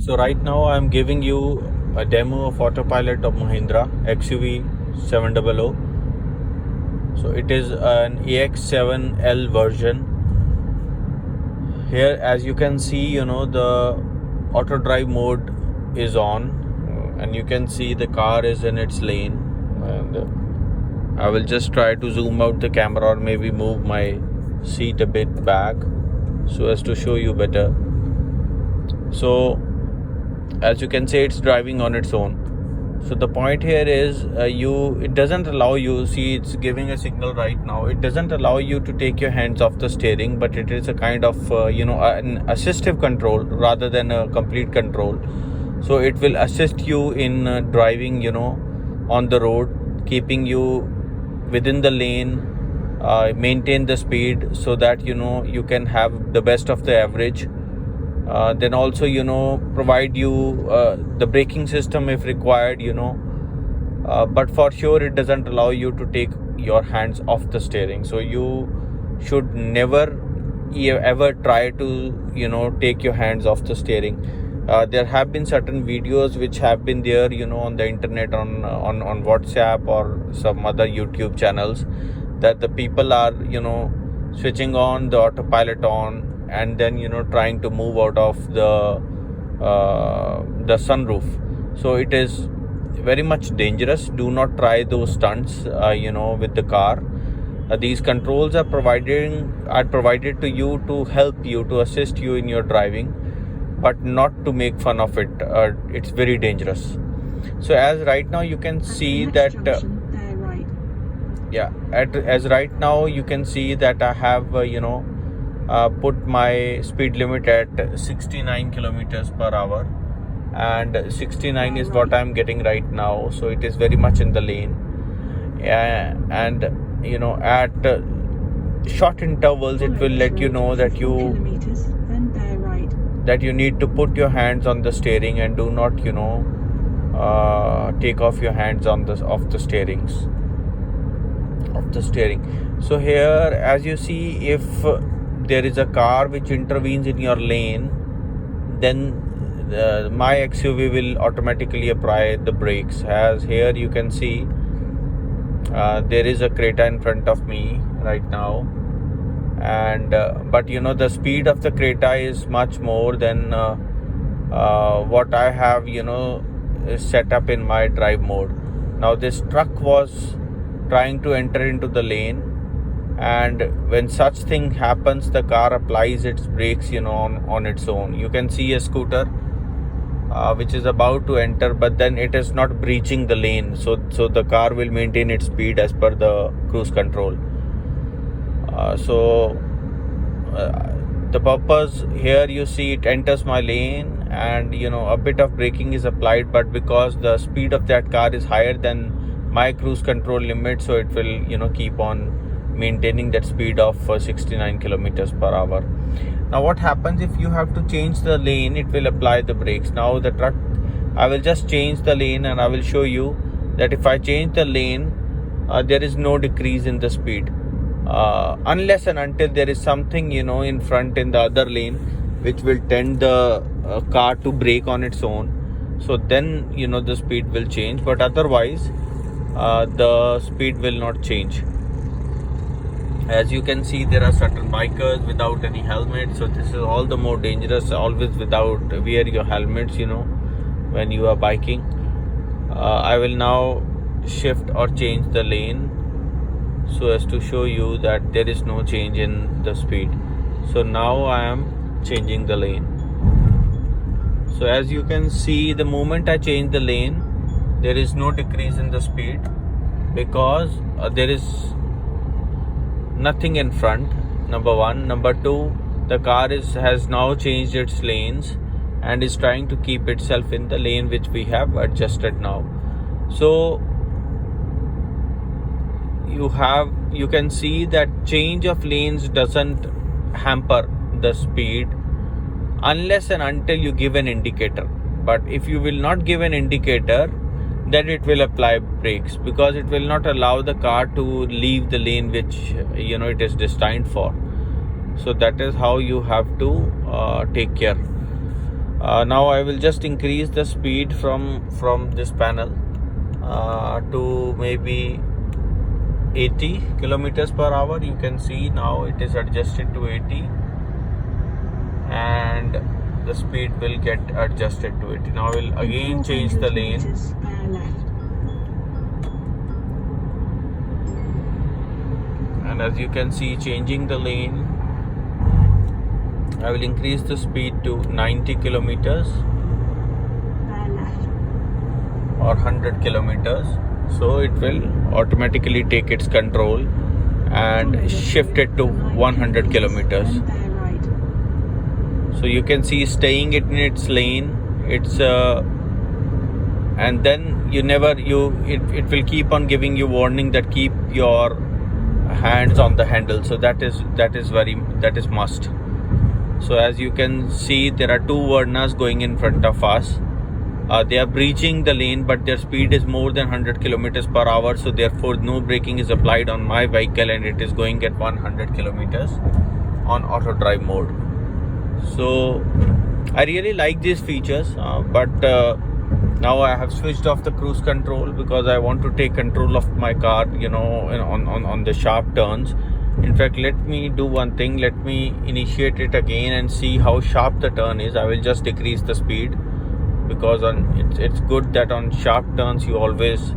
So right now I'm giving you a demo of autopilot of Mahindra XUV 700. So it is an AX7L version. Here, as you can see, the auto drive mode is on, and you can see the car is in its lane. And I will just try to zoom out the camera or maybe move my seat a bit back so as to show you better. So as you can see, it's driving on its own. So the point here is it doesn't allow you, see it's giving a signal right now, it doesn't allow you to take your hands off the steering, but it is a kind of an assistive control rather than a complete control. So it will assist you in driving on the road, keeping you within the lane, maintain the speed so that you can have the best of the average. Then also provide you the braking system if required, but for sure it doesn't allow you to take your hands off the steering. So you should never ever try to take your hands off the steering. There have been certain videos which have been there on the internet, on WhatsApp or some other YouTube channels, that the people are switching on the autopilot on and then trying to move out of the sunroof. So it is very much dangerous. Do not try those stunts with the car. These controls are provided to you to help you, to assist you in your driving, but not to make fun of it. It's very dangerous. So as right now you can see that as right now you can see that I have put my speed limit at 69 kilometers per hour, and 69 is what I'm getting right now. So it is very much in the lane, and at short intervals it will let you know that you need to put your hands on the steering and do not take off your hands off the steering. So here, as you see, if there is a car which intervenes in your lane, then my XUV will automatically apply the brakes. As here you can see, there is a Creta in front of me right now, and but the speed of the Creta is much more than what I have set up in my drive mode. Now this truck was trying to enter into the lane, and when such thing happens, the car applies its brakes on its own. You can see a scooter which is about to enter, but then it is not breaching the lane, so the car will maintain its speed as per the cruise control. The purpose here, you see it enters my lane, and a bit of braking is applied, but because the speed of that car is higher than my cruise control limit, so it will keep on maintaining that speed of 69 kilometers per hour. Now what happens if you have to change the lane? It will apply the brakes. Now the truck, I will just change the lane, and I will show you that if I change the lane, there is no decrease in the speed, unless and until there is something in front in the other lane which will tend the car to brake on its own. So then the speed will change, but otherwise the speed will not change. As you can see, there are certain bikers without any helmet, so this is all the more dangerous. Always wear your helmets when you are biking. I will now shift or change the lane so as to show you that there is no change in the speed. So now I am changing the lane. So as you can see, the moment I change the lane, there is no decrease in the speed, because there is nothing in front, number one. Number two, the car has now changed its lanes and is trying to keep itself in the lane which we have adjusted now. So you can see that change of lanes doesn't hamper the speed unless and until you give an indicator. But if you will not give an indicator, then it will apply brakes, because it will not allow the car to leave the lane which it is destined for. So that is how you have to take care. Now I will just increase the speed from this panel to maybe 80 kilometers per hour. You can see now it is adjusted to 80, and the speed will get adjusted to 80. Now I will again change the lane. And as you can see, changing the lane, I will increase the speed to 90 kilometers or 100 kilometers. So it will automatically take its control and shift it to 100 kilometers. So you can see staying it in its lane. It's and then it will keep on giving you warning that keep your hands on the handle. So that is must. So as you can see, there are two Vernas going in front of us. They are breaching the lane, but their speed is more than 100 kilometers per hour. So therefore, no braking is applied on my vehicle, and it is going at 100 kilometers on auto drive mode. So I really like these features, but now I have switched off the cruise control because I want to take control of my car, on the sharp turns. In fact, let me do one thing. Let me initiate it again and see how sharp the turn is. I will just decrease the speed because it's good that on sharp turns you always.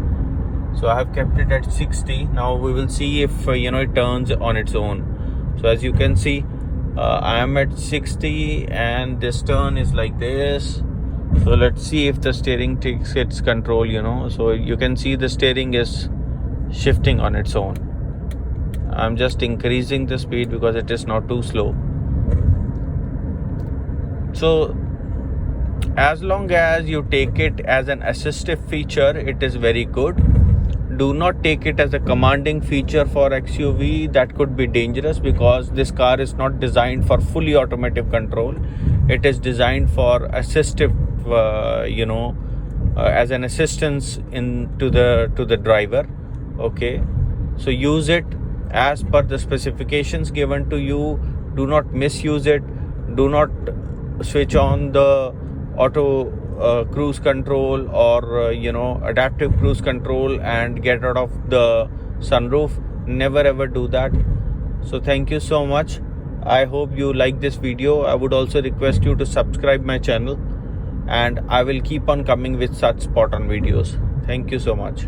So I have kept it at 60. Now we will see if it turns on its own. So as you can see, I am at 60 and this turn is like this. So let's see if the steering takes its control. So you can see the steering is shifting on its own. I'm just increasing the speed because it is not too slow. So as long as you take it as an assistive feature, it is very good. Do not take it as a commanding feature for XUV. That could be dangerous because this car is not designed for fully automatic control. It is designed for assistive, as an assistance to the driver. Okay, so use it as per the specifications given to you. Do not misuse it. Do not switch on the auto cruise control or adaptive cruise control and get out of the sunroof. Never ever do that. So thank you so much. I hope you like this video. I would also request you to subscribe my channel, and I will keep on coming with such spot on videos. Thank you so much.